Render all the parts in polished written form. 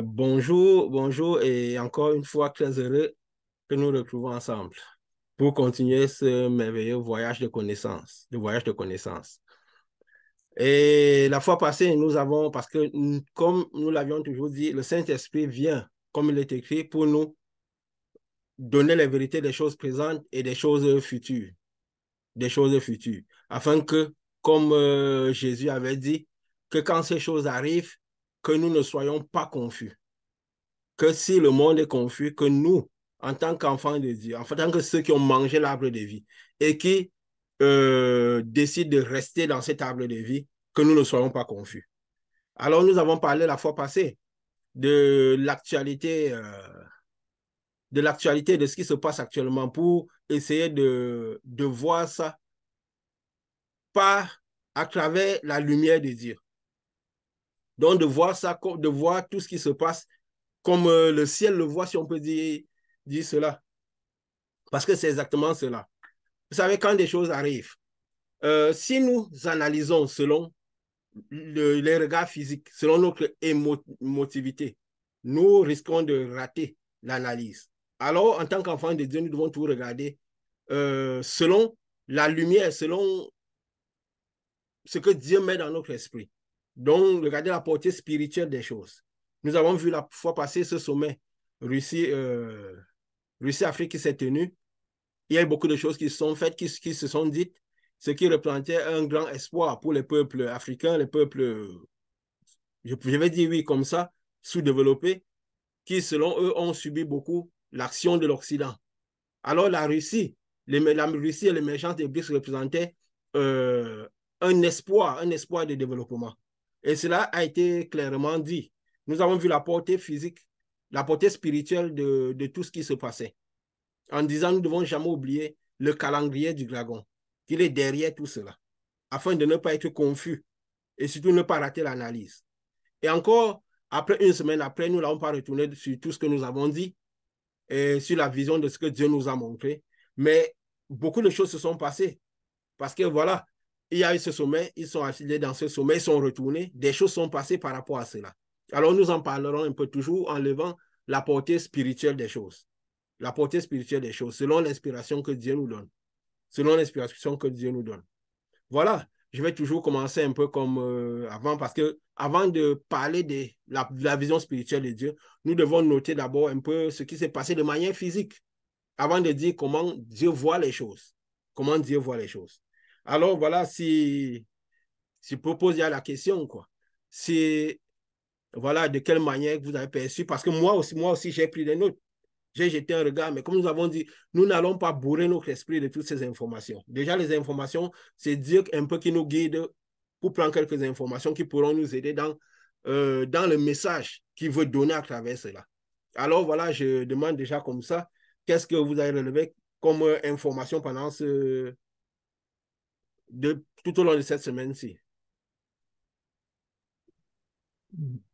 Bonjour, bonjour et encore une fois très heureux que nous nous retrouvons ensemble pour continuer ce merveilleux voyage de connaissances, Et la fois passée, nous avons, parce que comme nous l'avions toujours dit, le Saint-Esprit vient, comme il est écrit, pour nous donner les vérités des choses présentes et des choses futures, afin que, comme Jésus avait dit, que quand ces choses arrivent, que nous ne soyons pas confus. Que si le monde est confus, que nous, en tant qu'enfants de Dieu, en tant que ceux qui ont mangé l'arbre de vie et qui décident de rester dans cet arbre de vie, que nous ne soyons pas confus. Alors, nous avons parlé la fois passée de l'actualité de ce qui se passe actuellement pour essayer de voir ça par, à travers la lumière de Dieu. Donc, de voir ça, de voir tout ce qui se passe comme le ciel le voit, si on peut dire cela. Parce que c'est exactement cela. Vous savez, quand des choses arrivent, si nous analysons selon les regards physiques, selon notre émotivité, nous risquons de rater l'analyse. Alors, en tant qu'enfant de Dieu, nous devons tout regarder selon la lumière, selon ce que Dieu met dans notre esprit. Donc, regardez la portée spirituelle des choses. Nous avons vu la fois passée ce sommet Russie-Afrique qui s'est tenu. Il y a eu beaucoup de choses qui se sont faites, qui se sont dites, ce qui représentait un grand espoir pour les peuples africains, les peuples, je vais dire oui comme ça, sous-développés, qui selon eux ont subi beaucoup l'action de l'Occident. Alors la Russie et l'émergence des BRICS représentaient euh, un espoir de développement. Et cela a été clairement dit. Nous avons vu la portée physique, la portée spirituelle de tout ce qui se passait en disant nous ne devons jamais oublier le calendrier du dragon, qu'il est derrière tout cela, afin de ne pas être confus et surtout ne pas rater l'analyse. Et encore, après une semaine après, nous n'allons pas retourner sur tout ce que nous avons dit et sur la vision de ce que Dieu nous a montré, mais beaucoup de choses se sont passées parce que voilà, il y a eu ce sommet, ils sont allés dans ce sommet, ils sont retournés, des choses sont passées par rapport à cela. Alors nous en parlerons un peu toujours en levant la portée spirituelle des choses. La portée spirituelle des choses, selon l'inspiration que Dieu nous donne. Selon l'inspiration que Dieu nous donne. Voilà, je vais toujours commencer un peu comme avant, parce que avant de parler de la vision spirituelle de Dieu, nous devons noter d'abord un peu ce qui s'est passé de manière physique, avant de dire comment Dieu voit les choses. Comment Dieu voit les choses. Alors voilà, si je propose la question, quoi. Si, voilà, de quelle manière vous avez perçu, parce que moi aussi j'ai pris des notes. J'ai jeté un regard, mais comme nous avons dit, nous n'allons pas bourrer notre esprit de toutes ces informations. Déjà, les informations, c'est Dieu un peu qui nous guide pour prendre quelques informations qui pourront nous aider dans le message qu'il veut donner à travers cela. Alors voilà, je demande déjà comme ça, qu'est-ce que vous avez relevé comme information pendant tout au long de cette semaine-ci?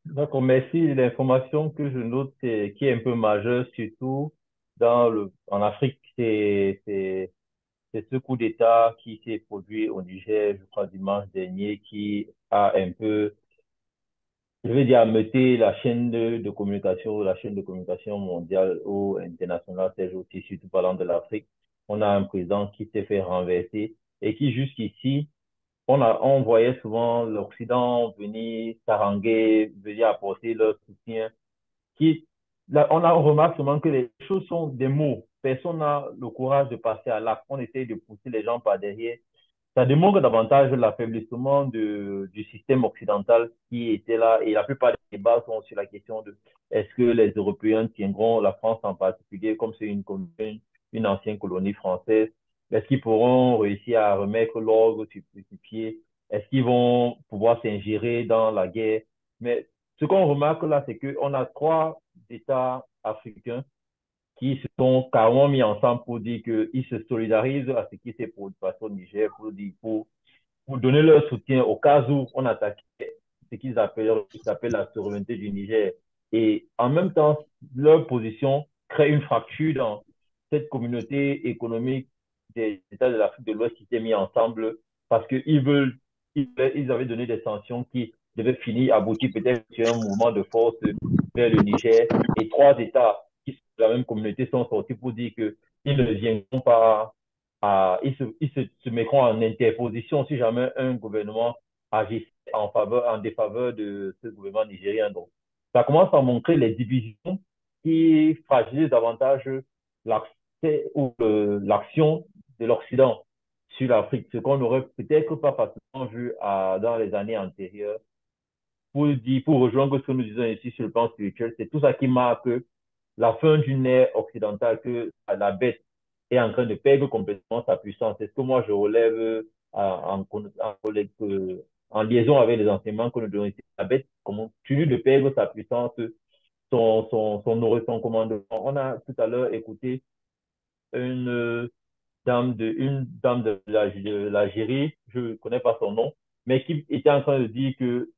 D'accord, merci. L'information que je note, qui est un peu majeure, surtout en Afrique, c'est ce coup d'État qui s'est produit au Niger, je crois, dimanche dernier, qui a un peu, je vais dire, ameuté la chaîne de communication mondiale ou internationale, ces jours-ci, surtout parlant de l'Afrique. On a un président qui s'est fait renverser et qui, jusqu'ici, on voyait souvent l'Occident venir s'haranguer, venir apporter leur soutien. Là, on remarque souvent que les choses sont des mots. Personne n'a le courage de passer à l'acte. On essaye de pousser les gens par derrière. Ça démontre davantage l'affaiblissement du système occidental qui était là. Et la plupart des débats sont sur la question de est-ce que les Européens tiendront, la France en particulier, comme c'est une ancienne colonie française, est-ce qu'ils pourront réussir à remettre l'ordre sur pied? Est-ce qu'ils vont pouvoir s'ingérer dans la guerre? Mais ce qu'on remarque là, c'est qu'on a trois États africains qui se sont carrément mis ensemble pour dire qu'ils se solidarisent à ce qui s'est produit au Niger, pour donner leur soutien au cas où on attaquait ce qu'ils appellent la souveraineté du Niger. Et en même temps, leur position crée une fracture dans cette communauté économique des États de l'Afrique de l'Ouest qui s'est mis ensemble parce qu'ils avaient donné des sanctions qui devaient finir, aboutir peut-être sur un mouvement de force vers le Niger, et 3 États qui sont de la même communauté sont sortis pour dire qu'ils ne viendront pas se mettront en interposition si jamais un gouvernement agissait en défaveur de ce gouvernement nigérien. Donc, ça commence à montrer les divisions qui fragilisent davantage l'accès ou l'action de l'Occident sur l'Afrique, ce qu'on n'aurait peut-être pas facilement vu dans les années antérieures. Pour rejoindre ce que nous disons ici sur le plan spirituel, c'est tout ça qui marque la fin d'une ère occidentale, que la bête est en train de perdre complètement sa puissance. C'est ce que moi je relève en liaison avec les enseignements que nous donnons ici. La bête continue de perdre sa puissance, son commandement. On a tout à l'heure écouté une une dame de l'Algérie, je ne connais pas son nom, mais qui était en train de dire que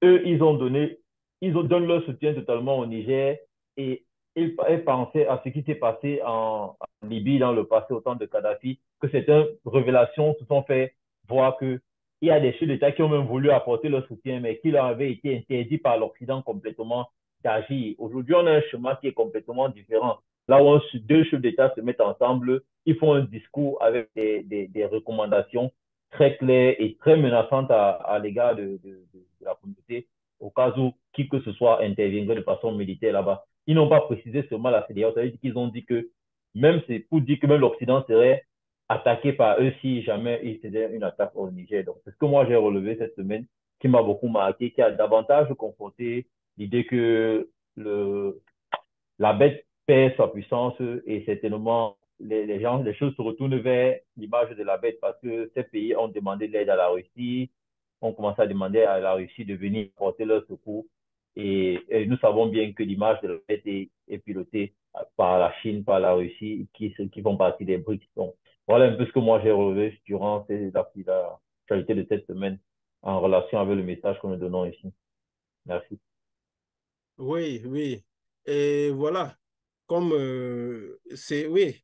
eux, ils ont donné leur soutien totalement au Niger, et ils pensaient à ce qui s'est passé en Libye dans le passé au temps de Kadhafi, que certaines révélations se sont fait voir que il y a des chefs d'État qui ont même voulu apporter leur soutien, mais qui leur avait été interdit par l'Occident complètement d'agir. Aujourd'hui, on a un chemin qui est complètement différent. Là où deux chefs d'État se mettent ensemble, ils font un discours avec des recommandations très claires et très menaçantes à l'égard de la communauté, au cas où qui que ce soit interviendrait de façon militaire là-bas. Ils n'ont pas précisé seulement la CEDEAO, ça veut dire qu'ils ont dit que même c'est pour dire que même l'Occident serait attaqué par eux si jamais il faisait une attaque au Niger. Donc, c'est ce que moi j'ai relevé cette semaine, qui m'a beaucoup marqué, qui a davantage conforté l'idée que la bête perd sa puissance, et certainement les choses se retournent vers l'image de la bête, parce que ces pays ont demandé de l'aide à la Russie, ont commencé à demander à la Russie de venir porter leur secours. Et nous savons bien que l'image de la bête est pilotée par la Chine, par la Russie, qui font partie des BRICS. Donc, voilà un peu ce que moi j'ai relevé durant la qualité de cette semaine en relation avec le message que nous donnons ici. Merci. Oui, oui. Et voilà, comme c'est, oui,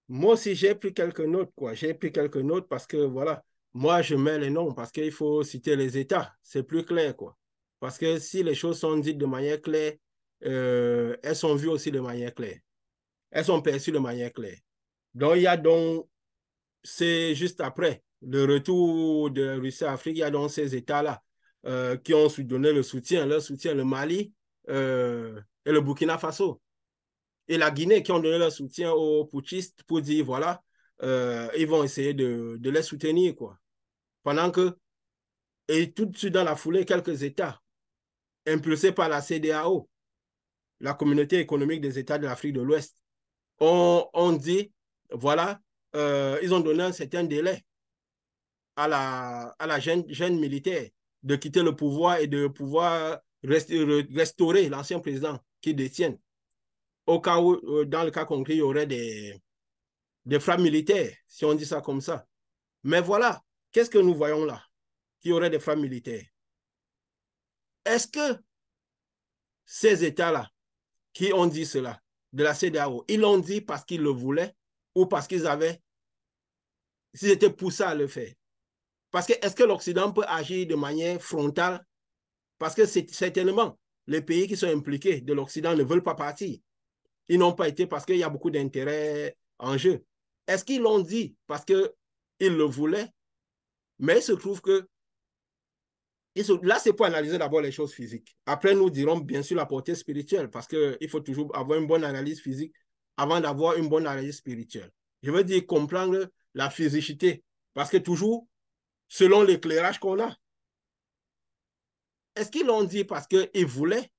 moi aussi j'ai pris quelques notes, quoi. J'ai pris quelques notes parce que, voilà, moi je mets les noms parce qu'il faut citer les États, c'est plus clair, quoi. Parce que si les choses sont dites de manière claire, elles sont vues aussi de manière claire. Elles sont perçues de manière claire. Donc, il y a donc, c'est juste après le retour de Russie-Afrique, il y a donc ces États-là qui ont donné le soutien, leur soutien, le Mali et le Burkina Faso et la Guinée qui ont donné leur soutien aux putschistes pour dire, voilà, ils vont essayer de les soutenir, quoi. Pendant que, et tout de suite dans la foulée, quelques États impulsés par la CEDEAO, la Communauté économique des États de l'Afrique de l'Ouest, ont dit, voilà, ils ont donné un certain délai à la jeune militaire de quitter le pouvoir et de pouvoir restaurer l'ancien président qui détient. Au cas où, dans le cas concret, il y aurait des frappes militaires, si on dit ça comme ça. Mais voilà, qu'est-ce que nous voyons là? Qu'il y aurait des frappes militaires. Est-ce que ces États-là qui ont dit cela, de la CEDEAO, ils l'ont dit parce qu'ils le voulaient ou parce s'ils étaient poussés à le faire? Parce que est-ce que l'Occident peut agir de manière frontale? Parce que c'est certainement les pays qui sont impliqués de l'Occident ne veulent pas partir. Ils n'ont pas été parce qu'il y a beaucoup d'intérêts en jeu. Est-ce qu'ils l'ont dit parce qu'ils le voulaient? Mais il se trouve que là, c'est pour analyser d'abord les choses physiques. Après, nous dirons bien sûr la portée spirituelle parce qu'il faut toujours avoir une bonne analyse physique avant d'avoir une bonne analyse spirituelle. Je veux dire comprendre la physicité parce que toujours, selon l'éclairage qu'on a, est-ce qu'ils l'ont dit parce qu'ils voulaient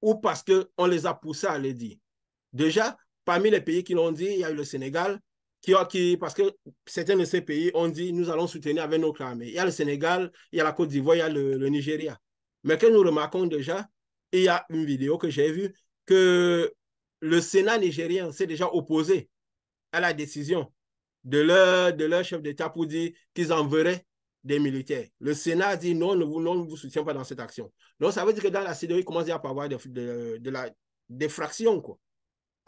ou parce qu'on les a poussés à le dire? Déjà, parmi les pays qui l'ont dit, il y a eu le Sénégal, parce que certains de ces pays ont dit nous allons soutenir avec notre armée. Il y a le Sénégal, il y a la Côte d'Ivoire, il y a le Nigeria. Mais que nous remarquons déjà, il y a une vidéo que j'ai vue, que le Sénat nigérien s'est déjà opposé à la décision de leur chef d'État pour dire qu'ils enverraient des militaires. Le Sénat a dit non, nous ne vous soutenons pas dans cette action. Donc, ça veut dire que dans la CEDEAO, il commence à y avoir des fractions, quoi.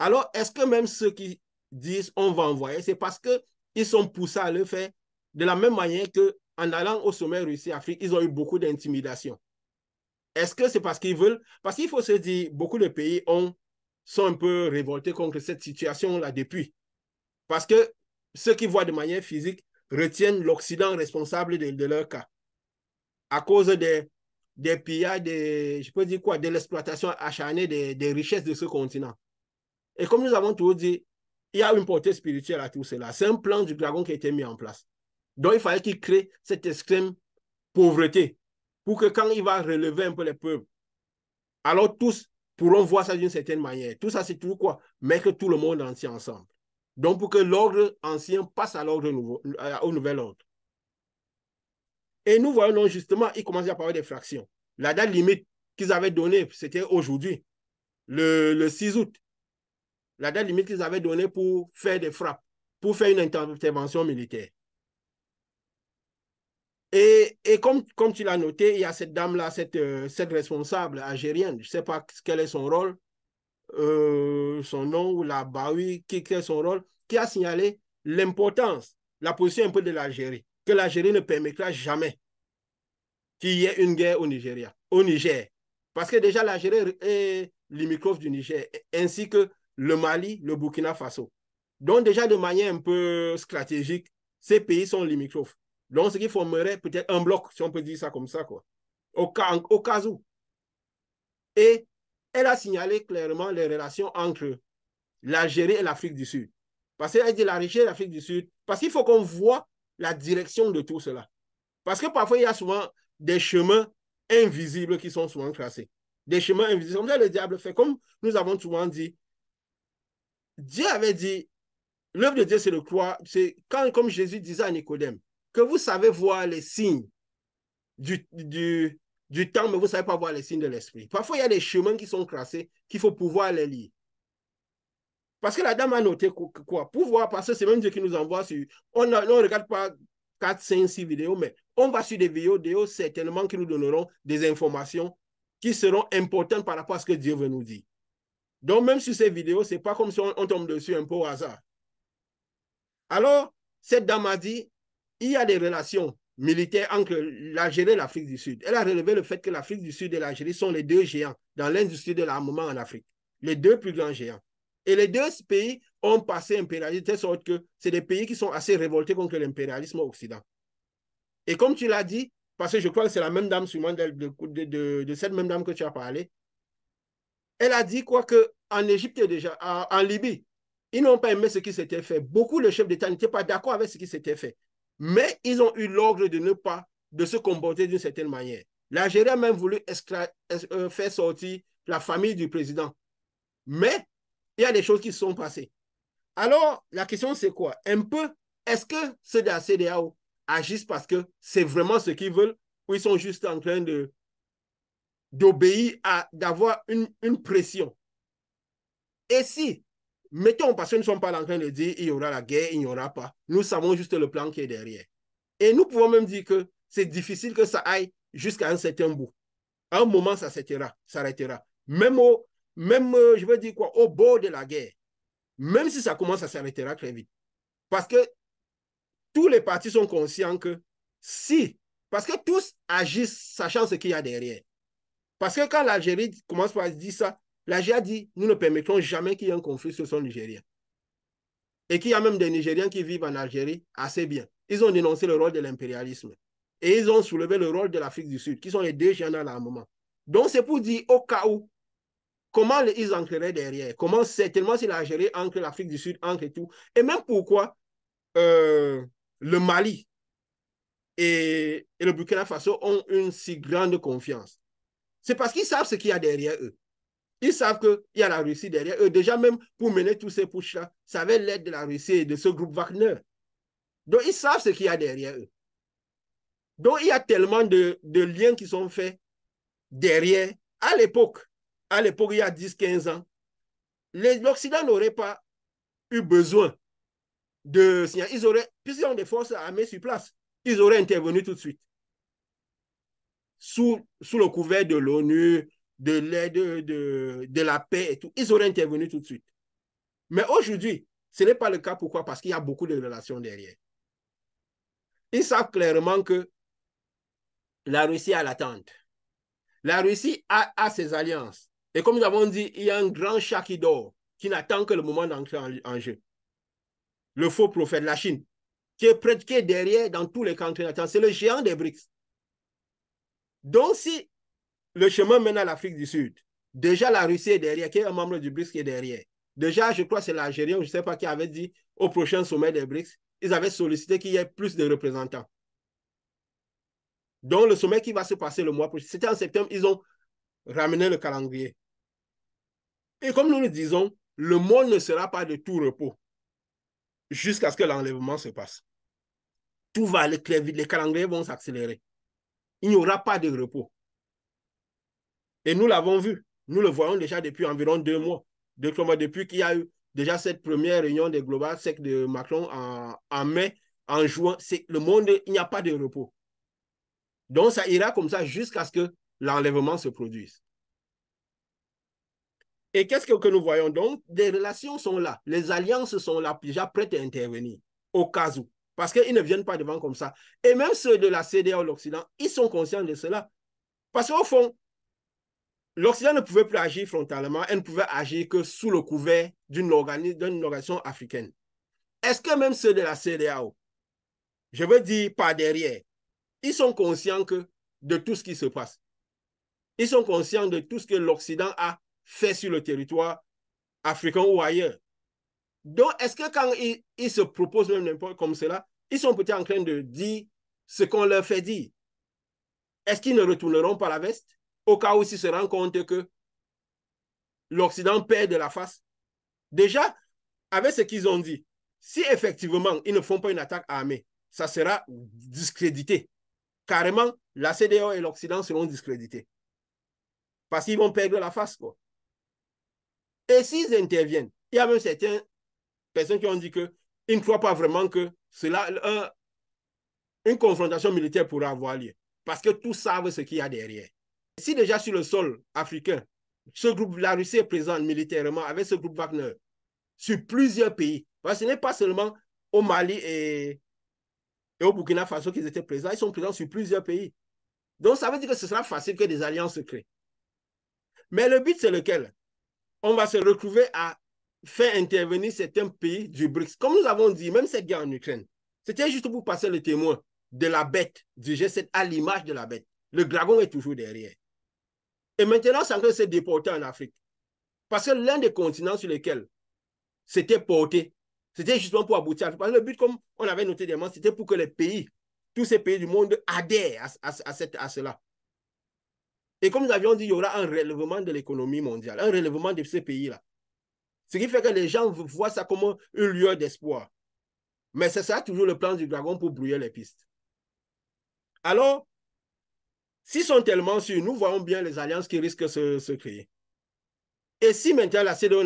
Alors, est-ce que même ceux qui disent on va envoyer, c'est parce qu'ils sont poussés à le faire de la même manière qu'en allant au sommet Russie-Afrique, ils ont eu beaucoup d'intimidation. Est-ce que c'est parce qu'ils veulent? Parce qu'il faut se dire, beaucoup de pays sont un peu révoltés contre cette situation-là depuis. Parce que ceux qui voient de manière physique retiennent l'Occident responsable de leur cas. À cause des pillages, je peux dire quoi, de l'exploitation acharnée des richesses de ce continent. Et comme nous avons toujours dit, il y a une portée spirituelle à tout cela. C'est un plan du dragon qui a été mis en place. Donc, il fallait qu'il crée cette extrême pauvreté pour que quand il va relever un peu les peuples, alors tous pourront voir ça d'une certaine manière. Tout ça, c'est tout quoi? Mettre tout le monde entier ensemble. Donc, pour que l'ordre ancien passe à l'ordre nouveau, au nouvel ordre. Et nous voyons justement, ils commencent à parler des fractions. La date limite qu'ils avaient donnée, c'était aujourd'hui, le 6 août. La date limite qu'ils avaient donnée pour faire des frappes, pour faire une intervention militaire. Et comme tu l'as noté, il y a cette dame-là, cette responsable algérienne, je ne sais pas quel est son rôle, son nom ou la Baoui, quel est son rôle, qui a signalé l'importance, la position un peu de l'Algérie, que l'Algérie ne permettra jamais qu'il y ait une guerre au Niger. Parce que déjà l'Algérie est limitrophe du Niger, ainsi que le Mali, le Burkina Faso. Donc déjà de manière un peu stratégique, ces pays sont limitrophes. Donc ce qui formerait peut-être un bloc, si on peut dire ça comme ça, quoi, au cas où. Et elle a signalé clairement les relations entre l'Algérie et l'Afrique du Sud. Parce qu'elle dit l'Algérie et l'Afrique du Sud, parce qu'il faut qu'on voit la direction de tout cela. Parce que parfois, il y a souvent des chemins invisibles qui sont souvent tracés. Des chemins invisibles. Comme ça, le diable fait, comme nous avons souvent dit, Dieu avait dit, l'œuvre de Dieu, c'est le croire. C'est quand, comme Jésus disait à Nicodème, que vous savez voir les signes du temps, mais vous ne savez pas voir les signes de l'esprit. Parfois, il y a des chemins qui sont tracés qu'il faut pouvoir les lire. Parce que la dame a noté quoi? Pour voir, parce que c'est même Dieu qui nous envoie sur. On ne regarde pas 4, 5, 6 vidéos, mais on va sur des vidéos certainement qui nous donneront des informations qui seront importantes par rapport à ce que Dieu veut nous dire. Donc, même sur ces vidéos, ce n'est pas comme si on tombe dessus un peu au hasard. Alors, cette dame a dit, il y a des relations militaires entre l'Algérie et l'Afrique du Sud. Elle a relevé le fait que l'Afrique du Sud et l'Algérie sont les deux géants dans l'industrie de l'armement en Afrique. Les deux plus grands géants. Et les deux pays ont passé impérialisme, de telle sorte que c'est des pays qui sont assez révoltés contre l'impérialisme occidental. Et comme tu l'as dit, parce que je crois que c'est la même dame, sûrement de cette même dame que tu as parlé, elle a dit quoi qu'en Égypte déjà, en Libye, ils n'ont pas aimé ce qui s'était fait. Beaucoup de chefs d'État n'étaient pas d'accord avec ce qui s'était fait. Mais ils ont eu l'ordre de ne pas de se comporter d'une certaine manière. L'Algérie a même voulu faire sortir la famille du président. Mais il y a des choses qui se sont passées. Alors, la question, c'est quoi? Un peu, est-ce que ceux de la CEDEAO agissent parce que c'est vraiment ce qu'ils veulent ou ils sont juste en train d'obéir, d'avoir une pression? Et si, mettons, parce que nous ne sommes pas en train de dire il y aura la guerre, il n'y aura pas. Nous savons juste le plan qui est derrière. Et nous pouvons même dire que c'est difficile que ça aille jusqu'à un certain bout. À un moment, ça s'arrêtera. Même, je veux dire quoi, au bord de la guerre, même si ça commence, ça s'arrêtera très vite. Parce que tous les partis sont conscients que si, parce que tous agissent sachant ce qu'il y a derrière. Parce que quand l'Algérie commence par dire ça, l'Algérie a dit, nous ne permettrons jamais qu'il y ait un conflit sur son Nigérien. Et qu'il y a même des Nigériens qui vivent en Algérie assez bien. Ils ont dénoncé le rôle de l'impérialisme. Et ils ont soulevé le rôle de l'Afrique du Sud, qui sont les deux géants dans l'armement. Donc c'est pour dire au cas où, comment ils entreraient derrière. Comment certainement si l'Algérie entre, l'Afrique du Sud entre et tout. Et même pourquoi le Mali et le Burkina Faso ont une si grande confiance. C'est parce qu'ils savent ce qu'il y a derrière eux. Ils savent qu'il y a la Russie derrière eux. Déjà, même pour mener tous ces pushs-là, ça avait l'aide de la Russie et de ce groupe Wagner. Donc, ils savent ce qu'il y a derrière eux. Donc, il y a tellement de liens qui sont faits derrière. À l'époque, il y a 10-15 ans, l'Occident n'aurait pas eu besoin de signaler. Ils auraient, puisqu'ils ont des forces armées sur place, ils auraient intervenu tout de suite. Sous le couvert de l'ONU, de l'aide, de la paix et tout, ils auraient intervenu tout de suite. Mais aujourd'hui, ce n'est pas le cas. Pourquoi? Parce qu'il y a beaucoup de relations derrière. Ils savent clairement que la Russie a l'attente. La Russie a ses alliances. Et comme nous avons dit, il y a un grand chat qui dort, qui n'attend que le moment d'entrer en jeu. Le faux prophète, la Chine, qui est derrière dans tous les camps. C'est le géant des BRICS. Donc, si le chemin mène à l'Afrique du Sud, déjà la Russie est derrière, qui est un membre du BRICS qui est derrière. Déjà, je crois que c'est l'Algérien, je ne sais pas qui avait dit au prochain sommet des BRICS, ils avaient sollicité qu'il y ait plus de représentants. Donc, le sommet qui va se passer le mois prochain, c'était en septembre, ils ont ramené le calendrier. Et comme nous le disons, le monde ne sera pas de tout repos jusqu'à ce que l'enlèvement se passe. Tout va aller très vite, les calendriers vont s'accélérer. Il n'y aura pas de repos. Et nous l'avons vu. Nous le voyons déjà depuis environ 2 mois. Depuis qu'il y a eu déjà cette première réunion des Global Sec de Macron en mai, en juin, le monde, il n'y a pas de repos. Donc, ça ira comme ça jusqu'à ce que l'enlèvement se produise. Et qu'est-ce que nous voyons donc? Des relations sont là, les alliances sont là, déjà prêtes à intervenir, au cas où. Parce qu'ils ne viennent pas devant comme ça. Et même ceux de la CEDEAO, l'Occident, ils sont conscients de cela. Parce qu'au fond, l'Occident ne pouvait plus agir frontalement, elle ne pouvait agir que sous le couvert d'une organisation africaine. Est-ce que même ceux de la CEDEAO, je veux dire par derrière, ils sont conscients de tout ce qui se passe? Ils sont conscients de tout ce que l'Occident a fait sur le territoire africain ou ailleurs. Donc, est-ce que quand ils se proposent même n'importe comme cela, ils sont peut-être en train de dire ce qu'on leur fait dire? Est-ce qu'ils ne retourneront pas la veste au cas où ils se rendent compte que l'Occident perd de la face? Déjà, avec ce qu'ils ont dit, si effectivement ils ne font pas une attaque armée, ça sera discrédité. Carrément, la CEDEAO et l'Occident seront discrédités. Parce qu'ils vont perdre la face, quoi. Et s'ils interviennent, il y a même certaines personnes qui ont dit qu'ils ne croient pas vraiment que une confrontation militaire pourra avoir lieu. Parce que tous savent ce qu'il y a derrière. Si déjà sur le sol africain, ce groupe, la Russie est présente militairement avec ce groupe Wagner sur plusieurs pays, parce que ce n'est pas seulement au Mali et au Burkina Faso qu'ils étaient présents, ils sont présents sur plusieurs pays. Donc ça veut dire que ce sera facile que des alliances se créent. Mais le but, c'est lequel? On va se retrouver à faire intervenir certains pays du BRICS. Comme nous avons dit, même cette guerre en Ukraine, c'était juste pour passer le témoin de la bête du G7 à l'image de la bête. Le dragon est toujours derrière. Et maintenant, c'est en train de se déporter en Afrique. Parce que l'un des continents sur lesquels c'était porté, c'était justement pour aboutir. Parce que le but, comme on avait noté dernièrement, c'était pour que les pays, tous ces pays du monde adhèrent à cela. Et comme nous avions dit, il y aura un relèvement de l'économie mondiale, un relèvement de ces pays-là. Ce qui fait que les gens voient ça comme une lueur d'espoir. Mais c'est ça toujours le plan du dragon pour brouiller les pistes. Alors, s'ils sont tellement sûrs, nous voyons bien les alliances qui risquent de se créer. Et si maintenant la CEDEAO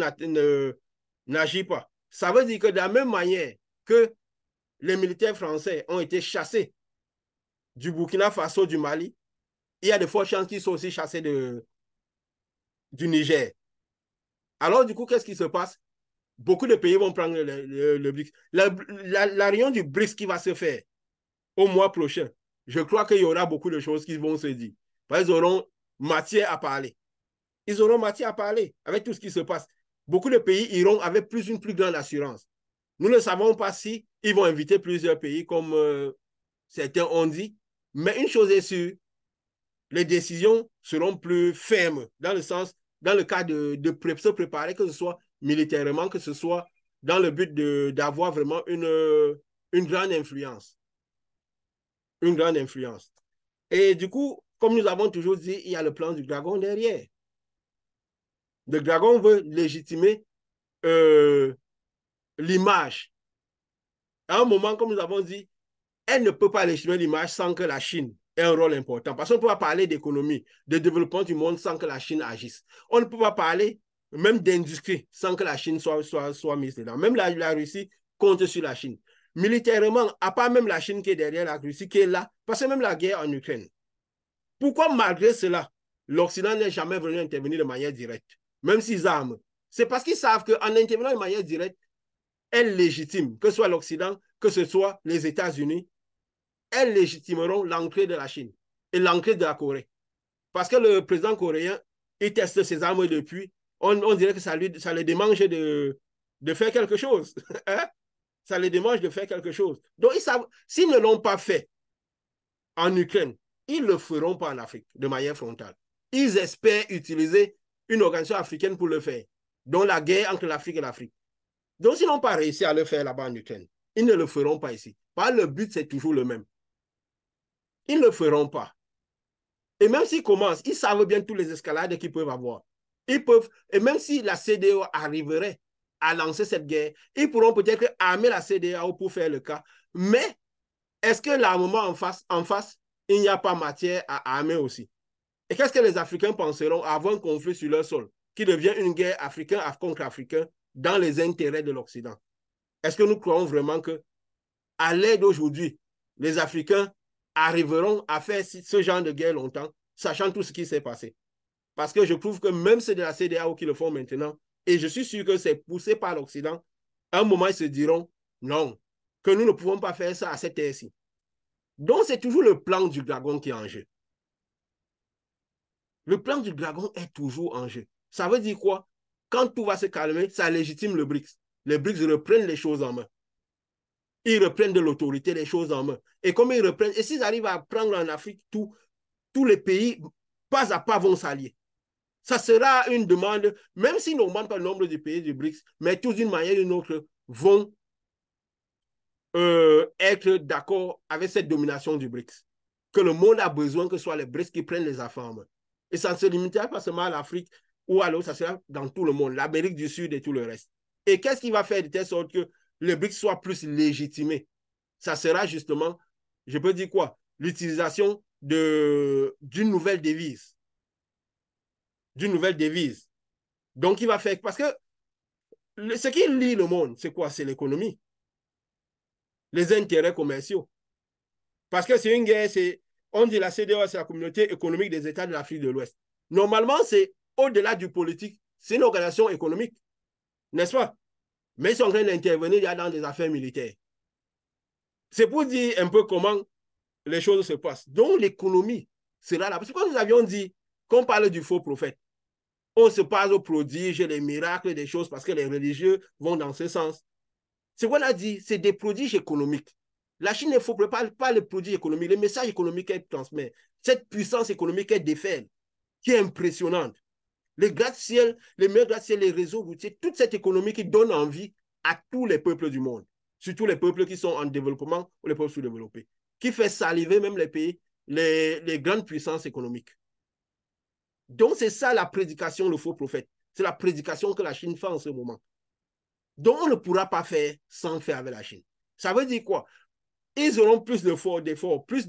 n'agit pas, ça veut dire que de la même manière que les militaires français ont été chassés du Burkina Faso, du Mali, il y a de fortes chances qu'ils soient aussi chassés du Niger. Alors, du coup, qu'est-ce qui se passe? Beaucoup de pays vont prendre le BRICS. La réunion du BRICS qui va se faire au mois prochain, je crois qu'il y aura beaucoup de choses qui vont se dire. Ils auront matière à parler. Ils auront matière à parler avec tout ce qui se passe. Beaucoup de pays iront avec une plus grande assurance. Nous ne savons pas si ils vont inviter plusieurs pays comme certains ont dit, mais une chose est sûre, les décisions seront plus fermes dans le cas de se préparer, que ce soit militairement, que ce soit dans le but d'avoir vraiment une grande influence. Une grande influence. Et du coup, comme nous avons toujours dit, il y a le plan du dragon derrière. Le dragon veut légitimer l'image. À un moment, comme nous avons dit, elle ne peut pas légitimer l'image sans que la Chine ait un rôle important. Parce qu'on ne peut pas parler d'économie, de développement du monde sans que la Chine agisse. On ne peut pas parler même d'industrie sans que la Chine soit mise dedans. Même la Russie compte sur la Chine. Militairement, à part même la Chine qui est derrière la Russie, qui est là, parce que même la guerre en Ukraine. Pourquoi, malgré cela, l'Occident n'est jamais venu intervenir de manière directe, même s'ils arment? C'est parce qu'ils savent qu'en intervenant de manière directe, elles légitiment, que ce soit l'Occident, que ce soit les États-Unis, elles légitimeront l'entrée de la Chine et l'entrée de la Corée. Parce que le président coréen, il teste ses armes depuis. On dirait que ça les démange de faire quelque chose. Hein? Ça les démange de faire quelque chose. Donc, ils savent, s'ils ne l'ont pas fait en Ukraine, ils ne le feront pas en Afrique de manière frontale. Ils espèrent utiliser une organisation africaine pour le faire, dont la guerre entre l'Afrique et l'Afrique. Donc, s'ils n'ont pas réussi à le faire là-bas en Ukraine, ils ne le feront pas ici. Parce que le but, c'est toujours le même. Ils ne le feront pas. Et même s'ils commencent, ils savent bien toutes les escalades qu'ils peuvent avoir. Ils peuvent, et même si la CEDEAO arriverait à lancer cette guerre, ils pourront peut-être armer la CEDEAO pour faire le cas. Mais est-ce que l'armement en face, il n'y a pas matière à armer aussi? Et qu'est-ce que les Africains penseront avoir un conflit sur leur sol qui devient une guerre africain contre africain dans les intérêts de l'Occident? Est-ce que nous croyons vraiment que, à l'aide d'aujourd'hui, les Africains arriveront à faire ce genre de guerre longtemps, sachant tout ce qui s'est passé? Parce que je trouve que même c'est de la CEDEAO qui le font maintenant, et je suis sûr que c'est poussé par l'Occident, à un moment, ils se diront non, que nous ne pouvons pas faire ça à cette heure-ci. Donc, c'est toujours le plan du dragon qui est en jeu. Le plan du dragon est toujours en jeu. Ça veut dire quoi? Quand tout va se calmer, ça légitime le BRICS. Les BRICS reprennent les choses en main. Ils reprennent de l'autorité, les choses en main. Et comme ils reprennent, et s'ils arrivent à prendre en Afrique tous les pays, pas à pas, vont s'allier. Ça sera une demande, même s'ils n'augmentent pas le nombre de pays du BRICS, mais tous d'une manière ou d'une autre vont être d'accord avec cette domination du BRICS. Que le monde a besoin que ce soit les BRICS qui prennent les affaires en main. Et ça ne se limitera pas seulement à l'Afrique ou à l'autre, ça sera dans tout le monde, l'Amérique du Sud et tout le reste. Et qu'est-ce qui va faire de telle sorte que le BRICS soit plus légitimé? Ça sera justement, je peux dire quoi? L'utilisation d'une nouvelle devise. D'une nouvelle devise. Donc, il va faire. Parce que ce qui lie le monde, c'est quoi? C'est l'économie. Les intérêts commerciaux. Parce que c'est une guerre, on dit la CEDEAO, c'est la communauté économique des États de l'Afrique de l'Ouest. Normalement, c'est au-delà du politique, c'est une organisation économique, n'est-ce pas? Mais ils sont en train d'intervenir dans des affaires militaires. C'est pour dire un peu comment les choses se passent. Donc, l'économie sera là. Parce que quand nous avions dit qu'on parle du faux prophète, on se passe aux prodiges, les miracles, des choses, parce que les religieux vont dans ce sens. Ce qu'on a dit, c'est des prodiges économiques. La Chine ne faut pas les produits économiques, les messages économiques qu'elle transmet. Cette puissance économique qu'elle déferle, qui est impressionnante. Les gratte-ciel, les meilleurs gratte-ciel, les réseaux routiers, toute cette économie qui donne envie à tous les peuples du monde, surtout les peuples qui sont en développement ou les peuples sous-développés, qui fait saliver même les pays, les grandes puissances économiques. Donc, c'est ça la prédication, le faux prophète. C'est la prédication que la Chine fait en ce moment. Donc, on ne pourra pas faire sans faire avec la Chine. Ça veut dire quoi? Ils auront plus d'efforts, plus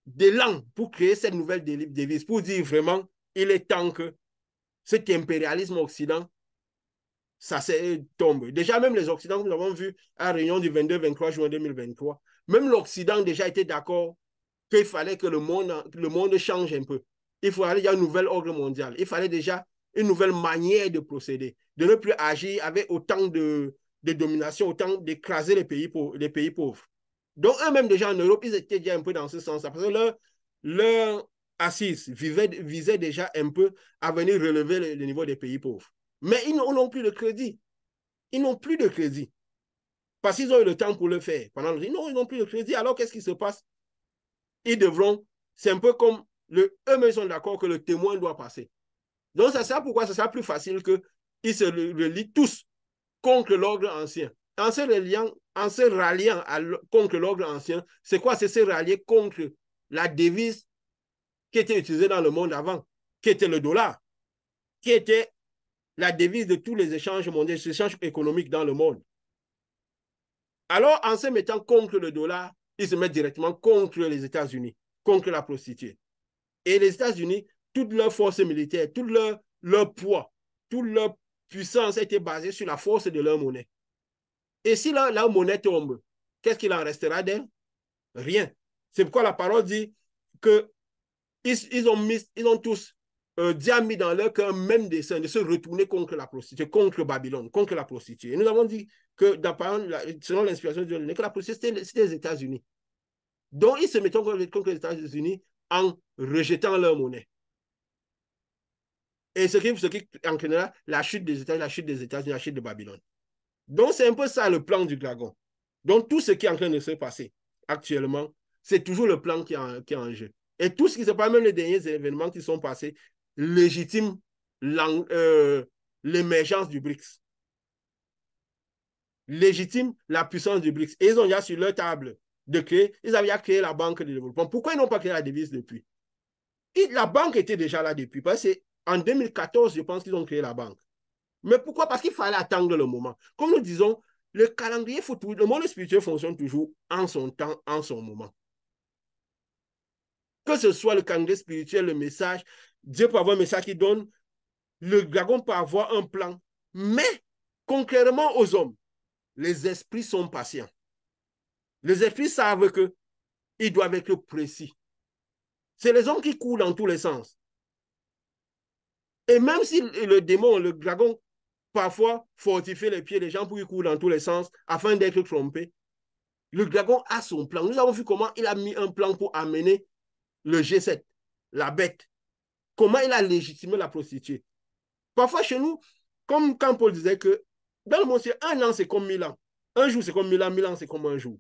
d'élan pour créer cette nouvelle devise, pour dire vraiment, il est temps que cet impérialisme occident, ça tombe. Déjà, même les Occidentaux, nous avons vu à la réunion du 22-23 juin 2023, même l'Occident déjà était d'accord qu'il fallait que le monde change un peu. Il fallait déjà un nouvel ordre mondial. Il fallait déjà une nouvelle manière de procéder, de ne plus agir avec autant de domination, autant d'écraser les pays pauvres. Donc, eux-mêmes, déjà en Europe, ils étaient déjà un peu dans ce sens-là, parce que leur assise visait déjà un peu à venir relever le niveau des pays pauvres. Mais ils n'ont plus de crédit. Ils n'ont plus de crédit. Parce qu'ils ont eu le temps pour le faire. Non, ils n'ont plus de crédit. Alors, qu'est-ce qui se passe? Ils devront, c'est un peu comme eux-mêmes sont d'accord que le témoin doit passer. Donc, ça sera pourquoi ça sera plus facile qu'ils se relient tous contre l'ordre ancien. En se ralliant contre l'ordre ancien, c'est quoi? C'est se rallier contre la devise qui était utilisée dans le monde avant, qui était le dollar, qui était la devise de tous les échanges mondiaux, les échanges économiques dans le monde. Alors, en se mettant contre le dollar, ils se mettent directement contre les États-Unis, contre la prostituée. Et les États-Unis, toute leur force militaire, tout leur poids, toute leur puissance était basée sur la force de leur monnaie. Et si leur monnaie tombe, qu'est-ce qu'il en restera d'elle? Rien. C'est pourquoi la parole dit qu'ils ont tous déjà mis dans leur cœur même dessein de se retourner contre la prostituée, contre Babylone, contre la prostituée. Et nous avons dit que, selon l'inspiration de Dieu, que la prostituée, c'était les États-Unis. Donc, ils se mettent contre les États-Unis en rejetant leur monnaie. Et ce qui entraînera la chute des États, la chute des États-Unis, la chute de Babylone. Donc, c'est un peu ça le plan du dragon. Donc, tout ce qui est en train de se passer actuellement, c'est toujours le plan qui est en jeu. Et tout ce qui se passe, même les derniers événements qui sont passés, légitiment l'émergence du BRICS. Légitime la puissance du BRICS. Et ils ont déjà sur leur table de créer, ils avaient déjà créé la banque de développement. Pourquoi ils n'ont pas créé la devise depuis? La banque était déjà là depuis. Parce que en 2014, je pense qu'ils ont créé la banque. Mais pourquoi? Parce qu'il fallait attendre le moment. Comme nous disons, le calendrier, le monde spirituel fonctionne toujours en son temps, en son moment. Que ce soit le calendrier spirituel, le message, Dieu peut avoir un message qui donne, le dragon peut avoir un plan. Mais, concrètement aux hommes, les esprits sont patients. Les esprits savent qu'ils doivent être précis. C'est les hommes qui courent dans tous les sens. Et même si le démon, le dragon, parfois fortifie les pieds des gens pour qu'ils courent dans tous les sens afin d'être trompés, le dragon a son plan. Nous avons vu comment il a mis un plan pour amener le G7, la bête. Comment il a légitimé la prostituée. Parfois chez nous, comme quand Paul disait que dans le monde, un an c'est comme 1000 ans. Un jour c'est comme 1000 ans c'est comme un jour.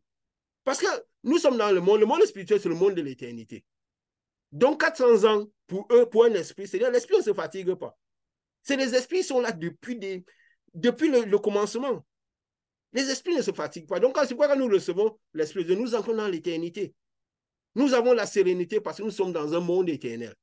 Parce que nous sommes dans le monde spirituel, c'est le monde de l'éternité. Donc 400 ans pour eux, pour un esprit, c'est-à-dire l'esprit ne se fatigue pas. C'est les esprits qui sont là depuis le commencement. Les esprits ne se fatiguent pas. Donc, c'est pourquoi quand nous recevons l'Esprit de Dieu, nous entrons dans l'éternité. Nous avons la sérénité parce que nous sommes dans un monde éternel.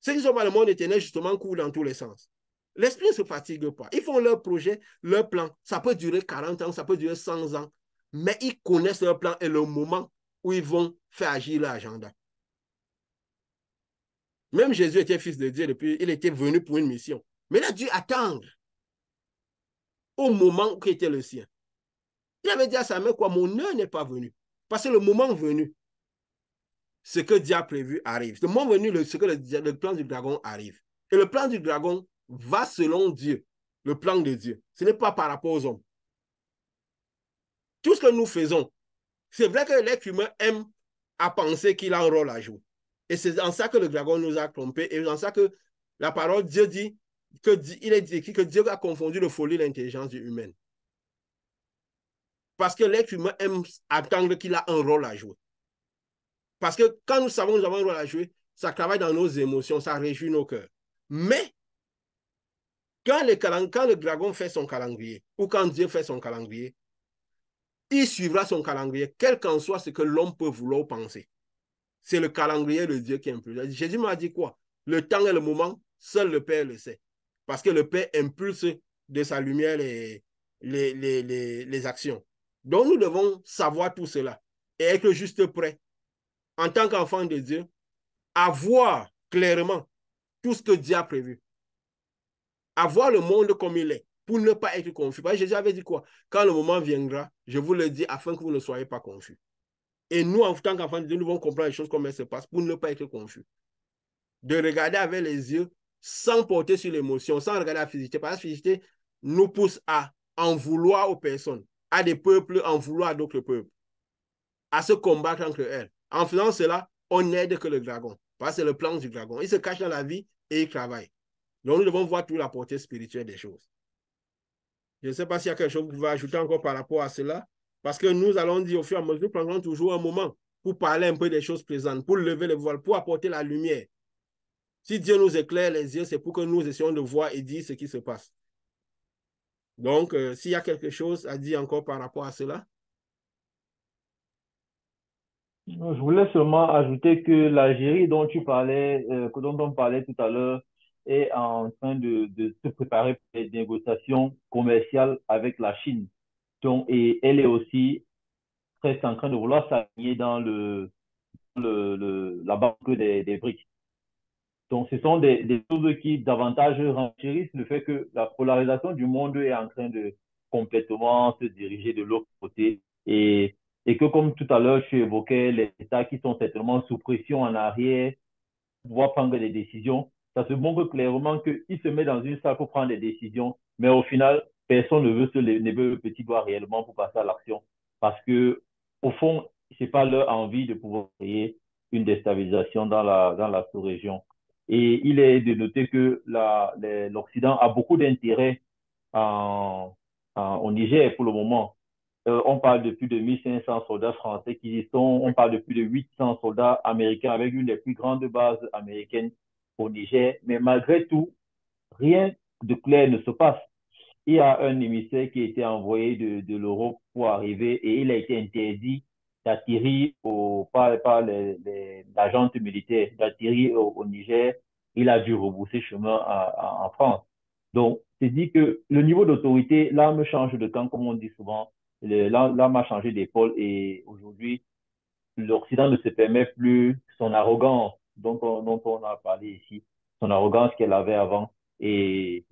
Ceux qui sont dans le monde éternel, justement, courent dans tous les sens. L'Esprit ne se fatigue pas. Ils font leur projet, leur plan. Ça peut durer 40 ans, ça peut durer 100 ans. Mais ils connaissent leur plan et le moment où ils vont faire agir leur agenda. Même Jésus était fils de Dieu depuis, il était venu pour une mission. Mais il a dû attendre au moment qui était le sien. Il avait dit à sa mère quoi, mon heure n'est pas venue. Parce que le moment venu, ce que Dieu a prévu arrive. Le moment venu, le plan du dragon arrive. Et le plan du dragon va selon Dieu, le plan de Dieu. Ce n'est pas par rapport aux hommes. Tout ce que nous faisons, c'est vrai que l'être humain aime à penser qu'il a un rôle à jouer. Et c'est en ça que le dragon nous a trompés. Et c'est en ça que la parole Dieu dit, il est écrit que Dieu a confondu le folie et l'intelligence humaine. Parce que l'être humain aime attendre qu'il a un rôle à jouer. Parce que quand nous savons que nous avons un rôle à jouer, ça travaille dans nos émotions, ça réjouit nos cœurs. Mais quand le dragon fait son calendrier, ou quand Dieu fait son calendrier, il suivra son calendrier, quel qu'en soit ce que l'homme peut vouloir penser. C'est le calendrier de Dieu qui impulse. Jésus m'a dit quoi? Le temps et le moment, seul le Père le sait. Parce que le Père impulse de sa lumière les actions. Donc nous devons savoir tout cela et être juste prêts, en tant qu'enfant de Dieu, à voir clairement tout ce que Dieu a prévu. À voir le monde comme il est, pour ne pas être confus. Parce que Jésus avait dit quoi? Quand le moment viendra, je vous le dis, afin que vous ne soyez pas confus. Et nous, en tant qu'enfants de Dieu, nous devons comprendre les choses comme elles se passent pour ne pas être confus. De regarder avec les yeux, sans porter sur l'émotion, sans regarder la physicité. Parce que la physicité nous pousse à en vouloir aux personnes, à des peuples, en vouloir à d'autres peuples, à se combattre entre elles. En faisant cela, on n'aide que le dragon. Parce que c'est le plan du dragon. Il se cache dans la vie et il travaille. Donc, nous devons voir toute la portée spirituelle des choses. Je ne sais pas s'il y a quelque chose que vous pouvez ajouter encore par rapport à cela. Parce que nous allons dire au fur et à mesure, nous prendrons toujours un moment pour parler un peu des choses présentes, pour lever le voile, pour apporter la lumière. Si Dieu nous éclaire les yeux, c'est pour que nous essayons de voir et dire ce qui se passe. Donc, s'il y a quelque chose à dire encore par rapport à cela. Je voulais seulement ajouter que l'Algérie dont tu parlais, dont on parlait tout à l'heure, est en train de se préparer pour les négociations commerciales avec la Chine. Donc, et elle est aussi presque en train de vouloir s'aligner dans la banque des BRICS. Donc, ce sont des choses qui davantage renchérissent le fait que la polarisation du monde est en train de complètement se diriger de l'autre côté et que, comme tout à l'heure, tu évoquais les États qui sont certainement sous pression en arrière pour pouvoir prendre des décisions, ça se montre clairement qu'ils se mettent dans une salle pour prendre des décisions, mais au final, personne ne veut le petit doigt réellement pour passer à l'action parce que, au fond, c'est pas leur envie de pouvoir créer une déstabilisation dans la sous-région. Et il est de noter que l'Occident a beaucoup d'intérêt au Niger pour le moment. On parle de plus de 1500 soldats français qui y sont. On parle de plus de 800 soldats américains avec une des plus grandes bases américaines au Niger. Mais malgré tout, rien de clair ne se passe. Il y a un émissaire qui a été envoyé de l'Europe pour arriver et il a été interdit d'atterrir par l'agente militaire, d'atterrir au Niger. Il a dû rebourser chemin en France. Donc, c'est dit que le niveau d'autorité, l'arme change de camp, comme on dit souvent. L'arme a changé d'épaule et aujourd'hui, l'Occident ne se permet plus son arrogance dont on a parlé ici, son arrogance qu'elle avait avant. Et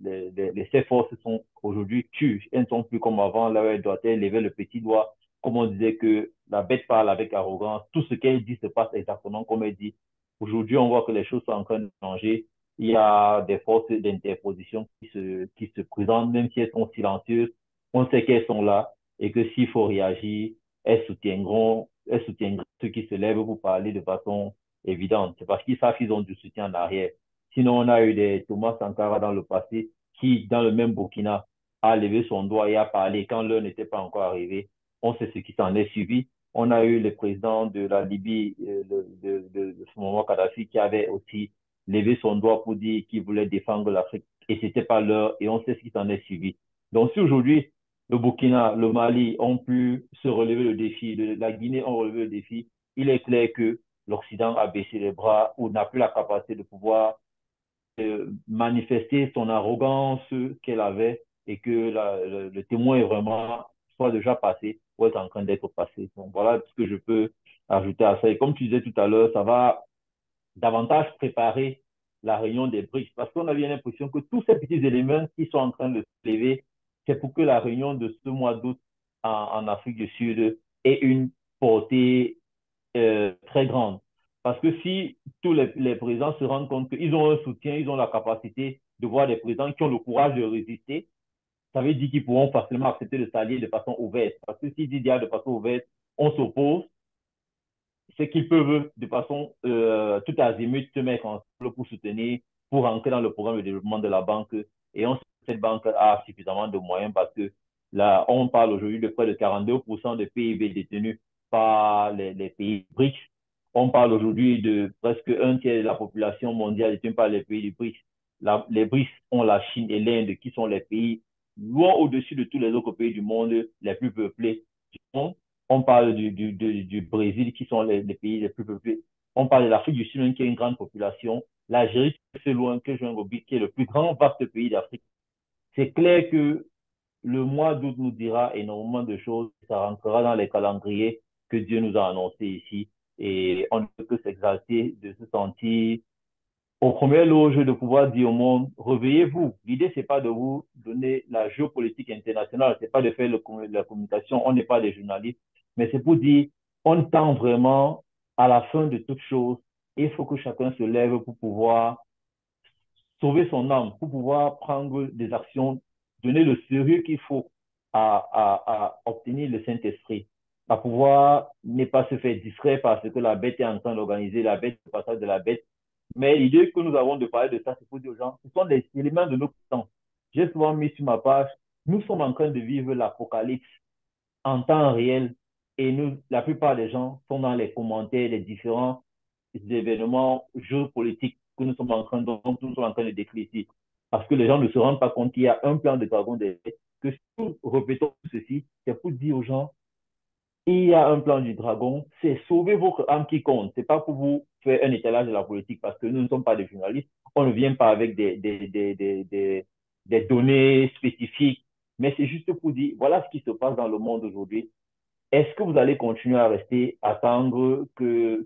ces forces sont aujourd'hui tues. Elles ne sont plus comme avant, là où elles doivent lever le petit doigt. Comme on disait que la bête parle avec arrogance, tout ce qu'elle dit se passe exactement comme elle dit. Aujourd'hui, on voit que les choses sont en train de changer. Il y a des forces d'interposition qui se présentent, même si elles sont silencieuses. On sait qu'elles sont là et que s'il faut réagir, elles soutiendront ceux qui se lèvent pour parler de façon évidente. C'est parce qu'ils savent qu'ils ont du soutien en arrière. Sinon, on a eu des Thomas Sankara dans le passé qui, dans le même Burkina, a levé son doigt et a parlé quand l'heure n'était pas encore arrivée. On sait ce qui s'en est suivi. On a eu le président de la Libye, de ce moment Kadhafi, qui avait aussi levé son doigt pour dire qu'il voulait défendre l'Afrique. Et c'était pas l'heure et on sait ce qui s'en est suivi. Donc, si aujourd'hui, le Burkina, le Mali ont pu se relever le défi, la Guinée ont relevé le défi, il est clair que l'Occident a baissé les bras ou n'a plus la capacité de pouvoir manifester son arrogance qu'elle avait et que le témoin est vraiment soit déjà passé ou est en train d'être passé. Donc voilà ce que je peux ajouter à ça. Et comme tu disais tout à l'heure, ça va davantage préparer la réunion des BRICS parce qu'on a bien l'impression que tous ces petits éléments qui sont en train de se lever, c'est pour que la réunion de ce mois d'août en Afrique du Sud ait une portée très grande. Parce que si tous les présidents se rendent compte qu'ils ont un soutien, ils ont la capacité de voir des présidents qui ont le courage de résister, ça veut dire qu'ils pourront facilement accepter de s'allier de façon ouverte. Parce que s'ils disent de façon ouverte, on s'oppose, c'est qu'ils peuvent de façon tout azimut se mettre ensemble pour soutenir, pour entrer dans le programme de développement de la banque. Et on sait que cette banque a suffisamment de moyens parce que là, on parle aujourd'hui de près de 42% de PIB détenus par les pays BRICS. On parle aujourd'hui de presque un tiers de la population mondiale détenue par les pays du BRICS. Les BRICS ont la Chine et l'Inde qui sont les pays loin au-dessus de tous les autres pays du monde les plus peuplés du monde. On parle du Brésil, qui sont les pays les plus peuplés. On parle de l'Afrique du Sud, qui a une grande population. L'Algérie, c'est loin que Joingobi, qui est le plus grand, vaste pays d'Afrique. C'est clair que le mois d'août nous dira énormément de choses. Ça rentrera dans les calendriers que Dieu nous a annoncés ici. Et on ne peut que s'exalter de se sentir aux premières loges de pouvoir dire au monde, réveillez-vous. L'idée, c'est pas de vous donner la géopolitique internationale, c'est pas de faire la communication, on n'est pas des journalistes, mais c'est pour dire, on tend vraiment à la fin de toute chose. Il faut que chacun se lève pour pouvoir sauver son âme, pour pouvoir prendre des actions, donner le sérieux qu'il faut à obtenir le Saint-Esprit, à pouvoir ne pas se faire distraire parce que la bête est en train d'organiser la bête, le passage de la bête. Mais l'idée que nous avons de parler de ça, c'est pour dire aux gens, ce sont des éléments de notre temps. J'ai souvent mis sur ma page, nous sommes en train de vivre l'apocalypse en temps réel et nous, la plupart des gens sont dans les commentaires des différents événements géopolitiques que nous sommes en train de, dont nous sommes en train de décrire ici. Parce que les gens ne se rendent pas compte qu'il y a un plan de dragon derrière, que si nous répétons ceci, c'est pour dire aux gens, il y a un plan du dragon, c'est sauver votre âme qui compte. C'est pas pour vous faire un étalage de la politique parce que nous ne sommes pas des journalistes. On ne vient pas avec des données spécifiques, mais c'est juste pour dire, voilà ce qui se passe dans le monde aujourd'hui. Est-ce que vous allez continuer à rester, attendre que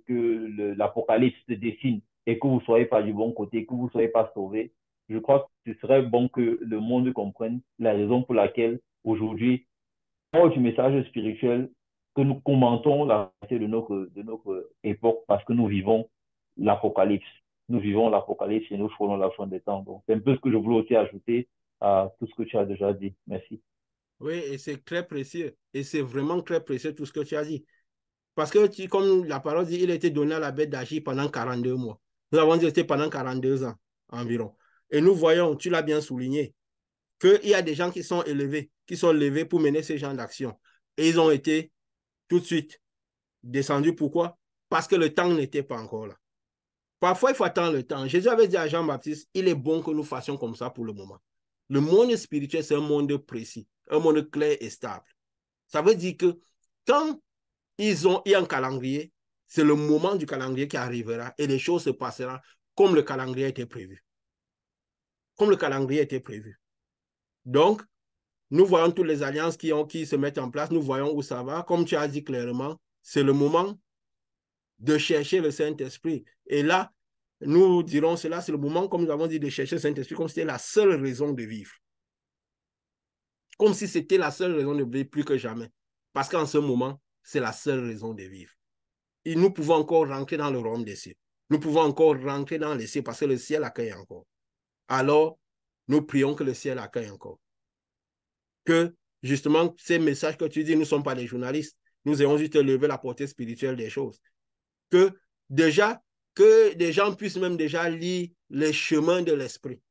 l'apocalypse se dessine et que vous ne soyez pas du bon côté, que vous ne soyez pas sauvé? Je crois que ce serait bon que le monde comprenne la raison pour laquelle aujourd'hui, hors du message spirituel, que nous commentons la réalité de notre époque parce que nous vivons l'apocalypse. Nous vivons l'apocalypse et nous frôlons la fin des temps. Donc, c'est un peu ce que je voulais aussi ajouter à tout ce que tu as déjà dit. Merci. Oui, et c'est très précieux. Et c'est vraiment très précieux tout ce que tu as dit. Parce que, comme la parole dit, il a été donné à la bête d'agir pendant 42 mois. Nous avons dit que c'était pendant 42 ans environ. Et nous voyons, tu l'as bien souligné, qu'il y a des gens qui sont levés pour mener ce genre d'action. Et ils ont été tout de suite descendus. Pourquoi? Parce que le temps n'était pas encore là. Parfois, il faut attendre le temps. Jésus avait dit à Jean-Baptiste, il est bon que nous fassions comme ça pour le moment. Le monde spirituel, c'est un monde précis, un monde clair et stable. Ça veut dire que quand il y a un calendrier, c'est le moment du calendrier qui arrivera et les choses se passeront comme le calendrier était prévu. Comme le calendrier était prévu. Donc, nous voyons toutes les alliances qui se mettent en place, nous voyons où ça va. Comme tu as dit clairement, c'est le moment de chercher le Saint-Esprit. Et là, nous dirons cela, c'est le moment, comme nous avons dit, de chercher le Saint-Esprit, comme si c'était la seule raison de vivre. Comme si c'était la seule raison de vivre plus que jamais. Parce qu'en ce moment, c'est la seule raison de vivre. Et nous pouvons encore rentrer dans le royaume des cieux. Nous pouvons encore rentrer dans les cieux parce que le ciel accueille encore. Alors, nous prions que le ciel accueille encore. Que, justement, ces messages que tu dis, nous ne sommes pas des journalistes. Nous ayons juste levé la portée spirituelle des choses. Que des gens puissent même déjà lire les chemins de l'esprit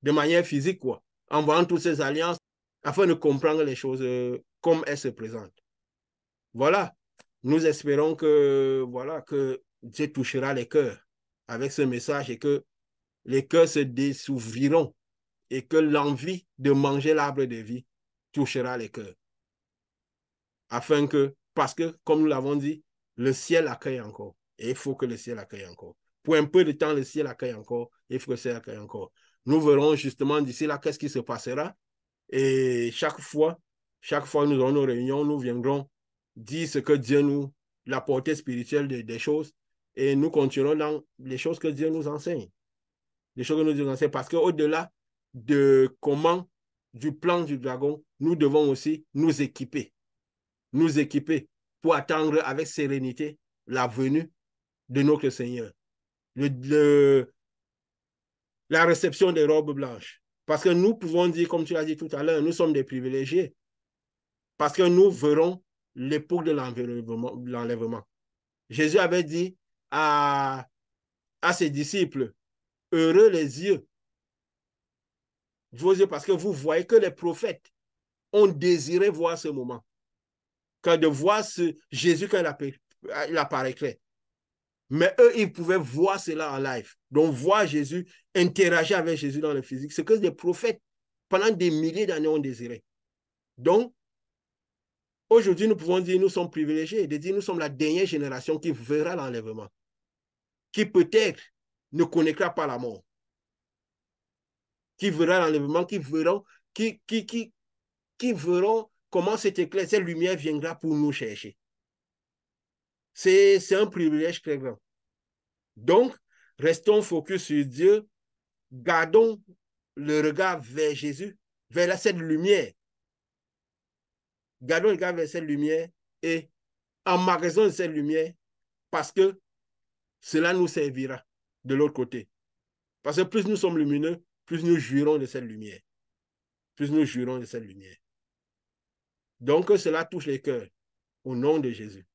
de manière physique, quoi, en voyant toutes ces alliances, afin de comprendre les choses comme elles se présentent. Voilà. Nous espérons que Dieu touchera les cœurs avec ce message et que les cœurs se désouvriront et que l'envie de manger l'arbre de vie touchera les cœurs. Parce que, comme nous l'avons dit, le ciel accueille encore. Et il faut que le ciel accueille encore. Pour un peu de temps, le ciel accueille encore. Il faut que le ciel accueille encore. Nous verrons justement d'ici là qu'est-ce qui se passera. Et chaque fois que nous aurons nos réunions, nous viendrons dire ce que Dieu nous, la portée spirituelle des choses. Et nous continuerons dans les choses que Dieu nous enseigne. Les choses que nous nous enseigne. Parce qu'au-delà du plan du dragon, nous devons aussi nous équiper pour attendre avec sérénité la venue de notre Seigneur. La réception des robes blanches. Parce que nous pouvons dire, comme tu l'as dit tout à l'heure, nous sommes des privilégiés. Parce que nous verrons l'époque de l'enlèvement. Jésus avait dit à ses disciples, heureux les yeux, vos yeux, parce que vous voyez que les prophètes ont désiré voir ce moment. Que de voir Jésus quand il apparaîtrait. Mais eux, ils pouvaient voir cela en live. Donc, voir Jésus, interagir avec Jésus dans le physique, c'est que les prophètes, pendant des milliers d'années, ont désiré. Donc, aujourd'hui, nous pouvons dire nous sommes privilégiés, de dire nous sommes la dernière génération qui verra l'enlèvement, qui peut-être ne connaîtra pas la mort, qui verra l'enlèvement, qui verront comment cette lumière viendra pour nous chercher. C'est un privilège très grand. Donc, restons focus sur Dieu, gardons le regard vers Jésus, vers cette lumière. Gardons le regard vers cette lumière et emmagasinons cette lumière parce que cela nous servira de l'autre côté. Parce que plus nous sommes lumineux, plus nous jouirons de cette lumière. Plus nous jouirons de cette lumière. Donc, que cela touche les cœurs au nom de Jésus.